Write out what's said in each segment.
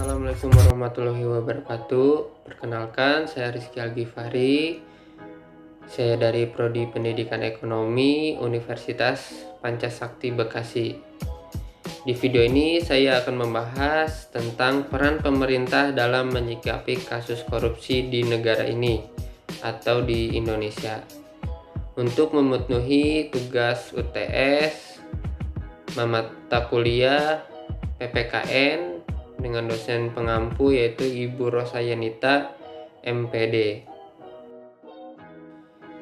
Assalamualaikum warahmatullahi wabarakatuh. Perkenalkan, saya Rizky Algifari. Saya dari Prodi Pendidikan Ekonomi Universitas Pancasakti Bekasi. Di video ini saya akan membahas tentang peran pemerintah dalam menyikapi kasus korupsi di negara ini atau di Indonesia. Untuk memenuhi tugas UTS, mata kuliah PPKN dengan dosen pengampu yaitu Ibu Rosayanita MPD.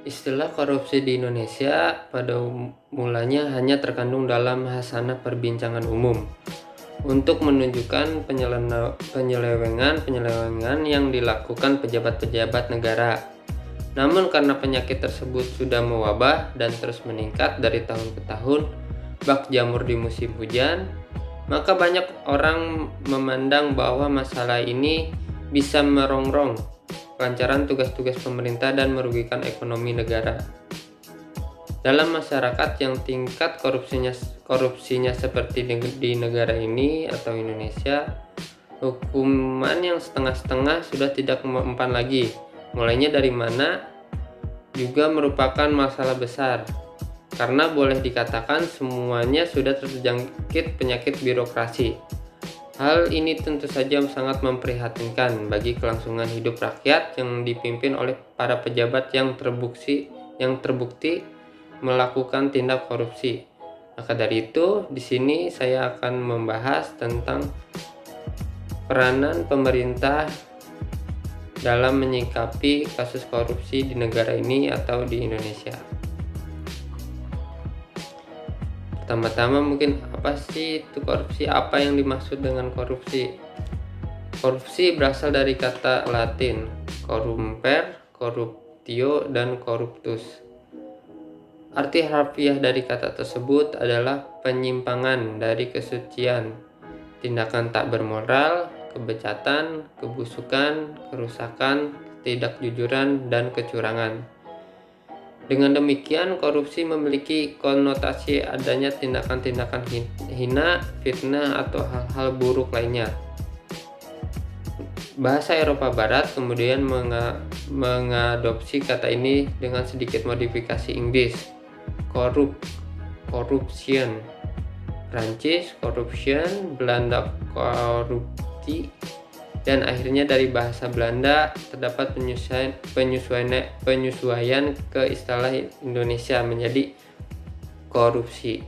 Istilah korupsi di Indonesia pada mulanya hanya terkandung dalam hasanah perbincangan umum untuk menunjukkan penyelewengan yang dilakukan pejabat-pejabat negara. Namun karena penyakit tersebut sudah mewabah dan terus meningkat dari tahun ke tahun, bak jamur di musim hujan, maka banyak orang memandang bahwa masalah ini bisa merongrong kelancaran tugas-tugas pemerintah dan merugikan ekonomi negara. Dalam masyarakat yang tingkat korupsinya seperti di negara ini atau Indonesia, hukuman yang setengah-setengah sudah tidak mempan lagi. Mulainya dari mana juga merupakan masalah besar, karena boleh dikatakan semuanya sudah terjangkit penyakit birokrasi. Hal ini tentu saja sangat memprihatinkan bagi kelangsungan hidup rakyat yang dipimpin oleh para pejabat yang terbukti melakukan tindak korupsi. Maka dari itu, di sini saya akan membahas tentang peranan pemerintah dalam menyikapi kasus korupsi di negara ini atau di Indonesia. Pertama-tama mungkin apa sih itu korupsi? Apa yang dimaksud dengan korupsi? Korupsi berasal dari kata Latin corrumper, corruptio, dan corruptus. Arti harfiah dari kata tersebut adalah penyimpangan dari kesucian, tindakan tak bermoral, kebecatan, kebusukan, kerusakan, ketidakjujuran, dan kecurangan. Dengan demikian, korupsi memiliki konotasi adanya tindakan-tindakan hina, fitnah, atau hal-hal buruk lainnya. Bahasa Eropa Barat kemudian mengadopsi kata ini dengan sedikit modifikasi Inggris, corruption, Prancis corruption, Belanda korupsi, dan akhirnya dari bahasa Belanda terdapat penyesuaian ke istilah Indonesia menjadi korupsi.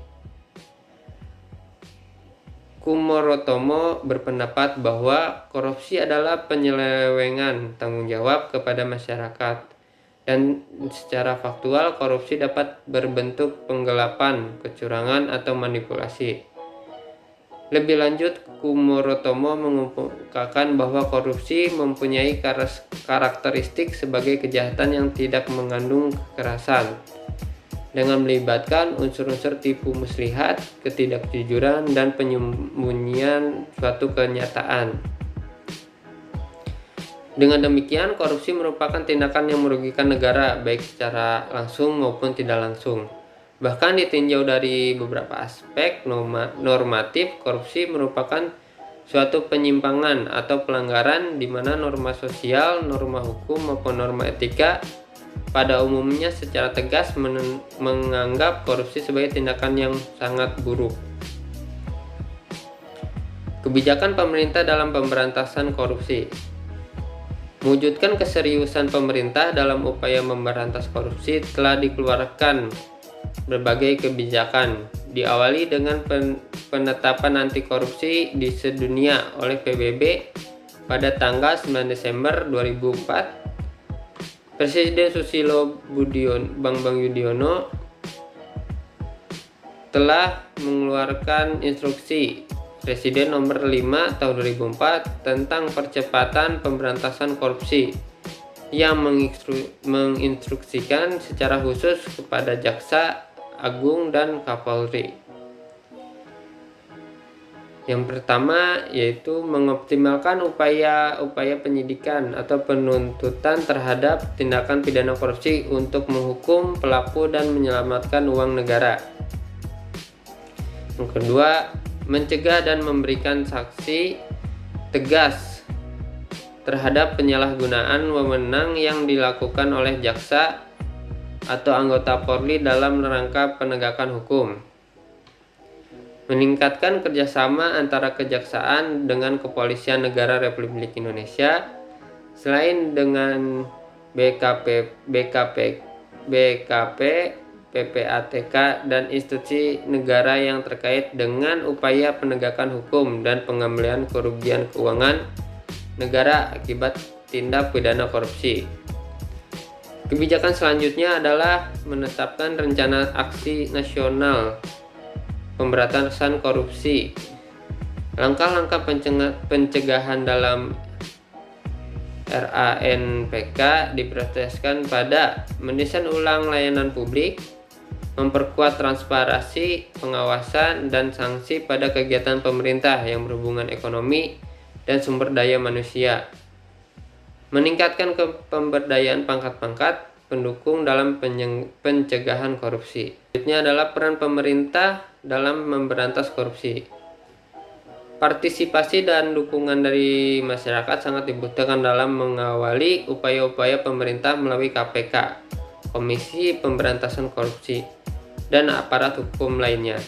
Kumorotomo berpendapat bahwa korupsi adalah penyelewengan tanggung jawab kepada masyarakat, dan secara faktual korupsi dapat berbentuk penggelapan, kecurangan, atau manipulasi. Lebih lanjut, Kumorotomo mengungkapkan bahwa korupsi mempunyai karakteristik sebagai kejahatan yang tidak mengandung kekerasan, dengan melibatkan unsur-unsur tipu muslihat, ketidakjujuran, dan penyembunyian suatu kenyataan. Dengan demikian, korupsi merupakan tindakan yang merugikan negara, baik secara langsung maupun tidak langsung. Bahkan ditinjau dari beberapa aspek normatif, korupsi merupakan suatu penyimpangan atau pelanggaran di mana norma sosial, norma hukum, maupun norma etika pada umumnya secara tegas menganggap korupsi sebagai tindakan yang sangat buruk. Kebijakan pemerintah dalam pemberantasan korupsi. Mewujudkan keseriusan pemerintah dalam upaya memberantas korupsi telah dikeluarkan berbagai kebijakan, diawali dengan penetapan anti korupsi di sedunia oleh PBB pada tanggal 9 Desember 2004. Presiden Susilo Bambang Yudhoyono telah mengeluarkan instruksi Presiden nomor 5 tahun 2004 tentang percepatan pemberantasan korupsi yang menginstruksikan secara khusus kepada Jaksa Agung dan Kapolri. Yang pertama yaitu mengoptimalkan upaya penyidikan atau penuntutan terhadap tindakan pidana korupsi untuk menghukum pelaku dan menyelamatkan uang negara. Yang kedua, mencegah dan memberikan sanksi tegas terhadap penyalahgunaan wewenang yang dilakukan oleh jaksa atau anggota Polri dalam rangka penegakan hukum. Meningkatkan kerjasama antara kejaksaan dengan Kepolisian Negara Republik Indonesia selain dengan BKP, PPATK, dan institusi negara yang terkait dengan upaya penegakan hukum dan pengambilan kerugian keuangan negara akibat tindak pidana korupsi. Kebijakan selanjutnya adalah menetapkan rencana aksi nasional pemberantasan korupsi. Langkah-langkah pencegahan dalam RANPK diprioritaskan pada mendesain ulang layanan publik, memperkuat transparansi, pengawasan, dan sanksi pada kegiatan pemerintah yang berhubungan ekonomi dan sumber daya manusia, meningkatkan pemberdayaan pangkat-pangkat pendukung dalam pencegahan korupsi. Selanjutnya adalah peran pemerintah dalam memberantas korupsi. Partisipasi dan dukungan dari masyarakat sangat dibutuhkan dalam mengawali upaya-upaya pemerintah melalui KPK, Komisi Pemberantasan Korupsi, dan aparat hukum lainnya.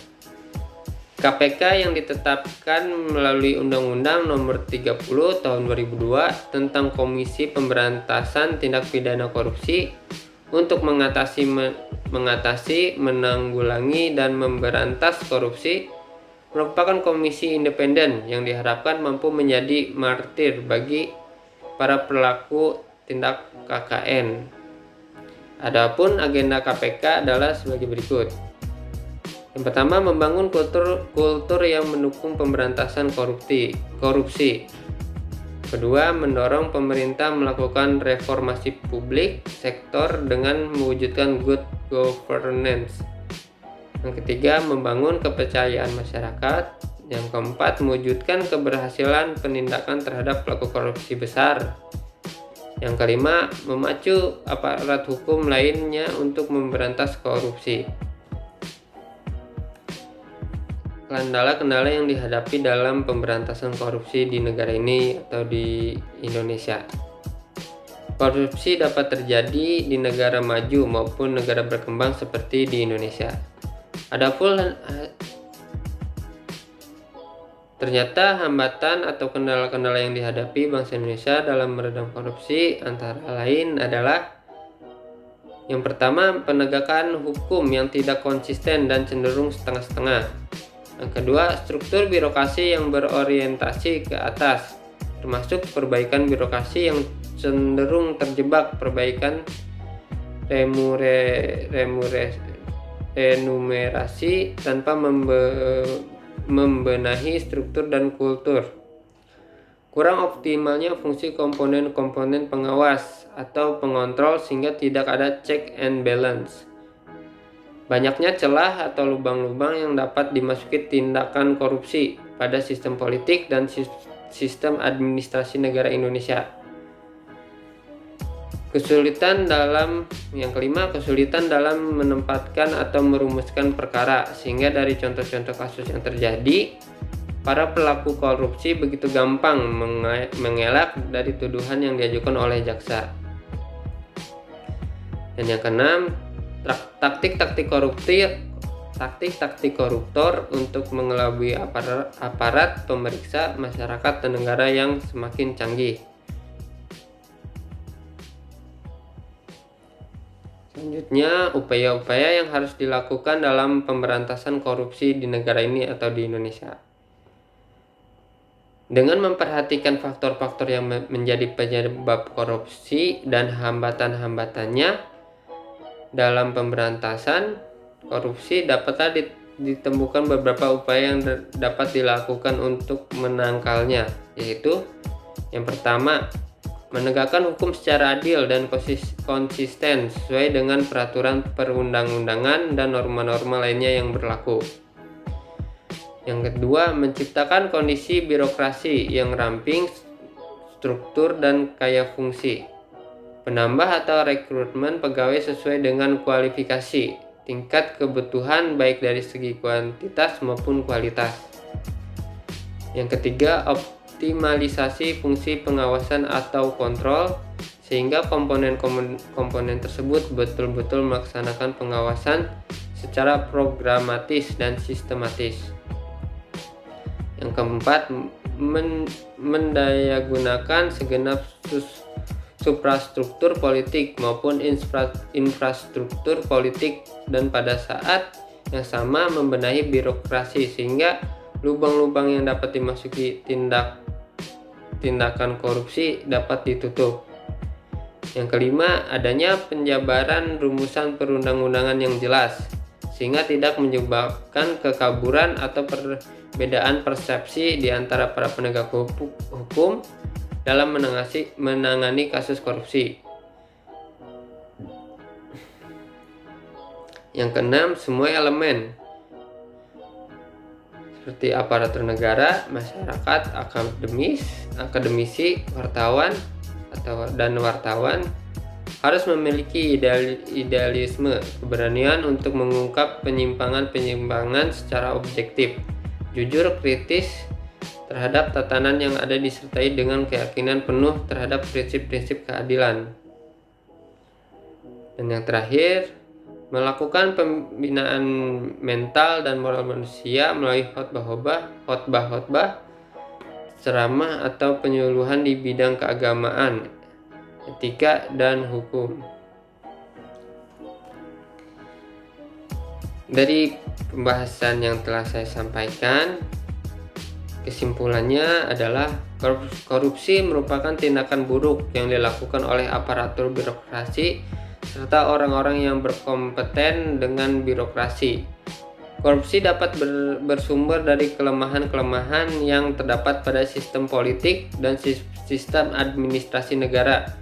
KPK yang ditetapkan melalui Undang-Undang Nomor 30 Tahun 2002 tentang Komisi Pemberantasan Tindak Pidana Korupsi untuk mengatasi, menanggulangi, dan memberantas korupsi merupakan komisi independen yang diharapkan mampu menjadi martir bagi para pelaku tindak KKN. Adapun agenda KPK adalah sebagai berikut. Yang pertama, membangun kultur yang mendukung pemberantasan korupsi. Kedua, mendorong pemerintah melakukan reformasi publik sektor dengan mewujudkan good governance. Yang ketiga, membangun kepercayaan masyarakat. Yang keempat, mewujudkan keberhasilan penindakan terhadap pelaku korupsi besar. Yang kelima, memacu aparat hukum lainnya untuk memberantas korupsi. Kendala-kendala yang dihadapi dalam pemberantasan korupsi di negara ini atau di Indonesia. Korupsi dapat terjadi di negara maju maupun negara berkembang seperti di Indonesia. Adapun ternyata hambatan atau kendala-kendala yang dihadapi bangsa Indonesia dalam meredam korupsi antara lain adalah: yang pertama, penegakan hukum yang tidak konsisten dan cenderung setengah-setengah. Yang kedua, struktur birokrasi yang berorientasi ke atas, termasuk perbaikan birokrasi yang cenderung terjebak perbaikan remunerasi tanpa membenahi struktur dan kultur. Kurang optimalnya fungsi komponen-komponen pengawas atau pengontrol sehingga tidak ada check and balance. Banyaknya celah atau lubang-lubang yang dapat dimasuki tindakan korupsi pada sistem politik dan sistem administrasi negara Indonesia. Yang kelima, kesulitan dalam menempatkan atau merumuskan perkara, sehingga dari contoh-contoh kasus yang terjadi, para pelaku korupsi begitu gampang mengelak dari tuduhan yang diajukan oleh jaksa. Dan yang keenam, taktik-taktik koruptor untuk mengelabui aparat pemeriksa, masyarakat, dan negara yang semakin canggih. Selanjutnya, upaya-upaya yang harus dilakukan dalam pemberantasan korupsi di negara ini atau di Indonesia. Dengan memperhatikan faktor-faktor yang menjadi penyebab korupsi dan hambatan-hambatannya dalam pemberantasan korupsi, dapatlah ditemukan beberapa upaya yang dapat dilakukan untuk menangkalnya, yaitu: yang pertama, menegakkan hukum secara adil dan konsisten sesuai dengan peraturan perundang-undangan dan norma-norma lainnya yang berlaku. Yang kedua, menciptakan kondisi birokrasi yang ramping, struktur, dan kaya fungsi. Menambah atau rekrutmen pegawai sesuai dengan kualifikasi, tingkat kebutuhan baik dari segi kuantitas maupun kualitas. Yang ketiga, mengoptimalisasi fungsi pengawasan atau kontrol sehingga komponen tersebut betul-betul melaksanakan pengawasan secara programatis dan sistematis. Yang keempat, mendayagunakan segenap suprastruktur politik maupun infrastruktur politik, dan pada saat yang sama membenahi birokrasi sehingga lubang-lubang yang dapat dimasuki tindakan korupsi dapat ditutup. Yang kelima, adanya penjabaran rumusan perundang-undangan yang jelas sehingga tidak menyebabkan kekaburan atau perbedaan persepsi di antara para penegak hukum dalam menangani kasus korupsi. Yang keenam, semua elemen seperti aparatur negara, masyarakat, akademisi, wartawan harus memiliki idealisme, keberanian untuk mengungkap penyimpangan secara objektif, jujur, kritis terhadap tatanan yang ada, disertai dengan keyakinan penuh terhadap prinsip-prinsip keadilan. Dan yang terakhir, melakukan pembinaan mental dan moral manusia melalui khotbah, ceramah atau penyuluhan di bidang keagamaan, etika, dan hukum. Dari pembahasan yang telah saya sampaikan, kesimpulannya adalah korupsi merupakan tindakan buruk yang dilakukan oleh aparatur birokrasi serta orang-orang yang berkompeten dengan birokrasi. Korupsi dapat bersumber dari kelemahan-kelemahan yang terdapat pada sistem politik dan sistem administrasi negara,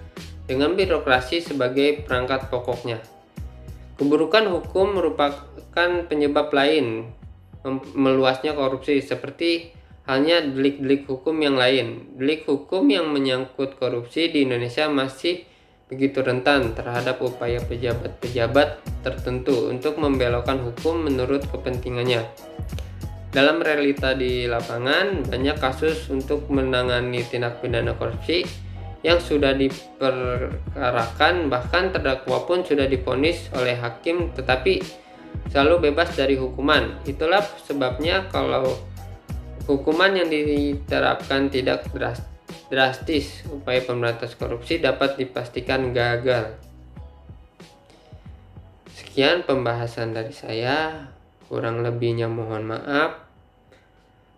dengan birokrasi sebagai perangkat pokoknya. Keburukan hukum merupakan penyebab lain meluasnya korupsi, seperti halnya delik-delik hukum yang lain. Delik hukum yang menyangkut korupsi di Indonesia masih begitu rentan terhadap upaya pejabat-pejabat tertentu untuk membelokkan hukum menurut kepentingannya. Dalam realita di lapangan, banyak kasus untuk menangani tindak pidana korupsi yang sudah diperkarakan, bahkan terdakwa pun sudah divonis oleh hakim tetapi selalu bebas dari hukuman. Itulah sebabnya kalau hukuman yang diterapkan tidak drastis, upaya pemberantasan korupsi dapat dipastikan gagal. Sekian pembahasan dari saya, kurang lebihnya mohon maaf.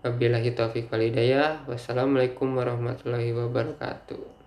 Wabillahi taufiq wal hidayah. Wassalamualaikum warahmatullahi wabarakatuh.